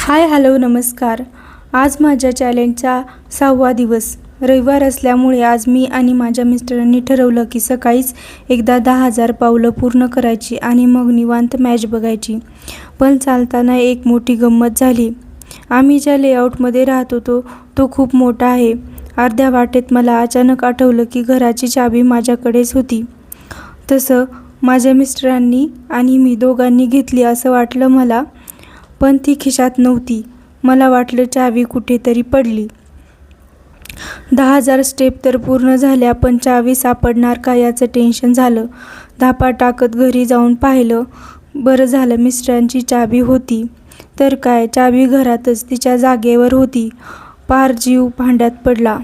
Hi hello नमस्कार. आज माझ्या चॅलेंजचा 6वा दिवस. रविवार असल्यामुळे आज मी आणि माझ्या मिस्टरांनी ठरवलं की सकाळीच एकदा 10,000 पावलं पूर्ण करायची आणि मग निवांत मॅच बघायची. पण चालताना एक मोठी गंमत झाली. आम्ही ज्या लेआउटमध्ये राहत होतो तो खूप मोठा आहे. अर्ध्या वाटेत मला अचानक आठवलं की घराची चावी माझ्याकडेच होती. तसं माझ्या मिस्टरांनी आणि मी दोघांनी घेतली असं वाटलं मला, पण ती खिशात नव्हती. मला वाटलं चावी कुठेतरी पडली. 10,000 स्टेप तर पूर्ण झाल्या, पण चावी सापडणार का याचं टेन्शन झालं. धापा टाकत घरी जाऊन पाहिलं. बरं झालं मिस्टरांची चावी होती. तर काय, चावी घरातच तिच्या जागेवर होती. पार जीव भांड्यात पडला.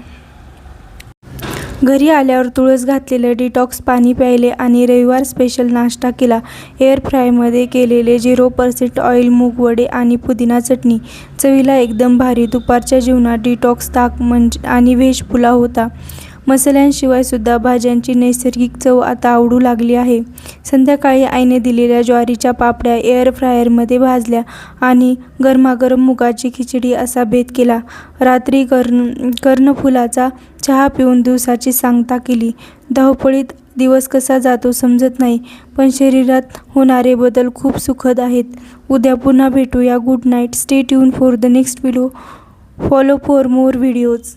घरी आल्यावर तुळस घातलेलं डिटॉक्स पाणी प्यायले आणि रविवार स्पेशल नाश्ता केला. एअर फ्रायमध्ये केलेले 0% ऑइल मूग वडे आणि पुदिना चटणी. चवीला एकदम भारी. दुपारच्या जेवणात डिटॉक्स ताक आणि व्हेज पुलाव होता. मसाल्यांशिवाय सुद्धा भाज्यांची नैसर्गिक चव आता आवडू लागली आहे. संध्याकाळी आईने दिलेल्या ज्वारीच्या पापड्या एअर फ्रायरमध्ये भाजल्या आणि गरमागरम मुगाची खिचडी असा बेत केला. रात्री कर्णफुलाचा चहा पिऊन दिवसाची सांगता केली. धावपळीत दिवस कसा जातो समजत नाही, पण शरीरात होणारे बदल खूप सुखद आहेत. उद्या पुन्हा भेटूया. Good night. Stay tune for the next video. Follow for more videos.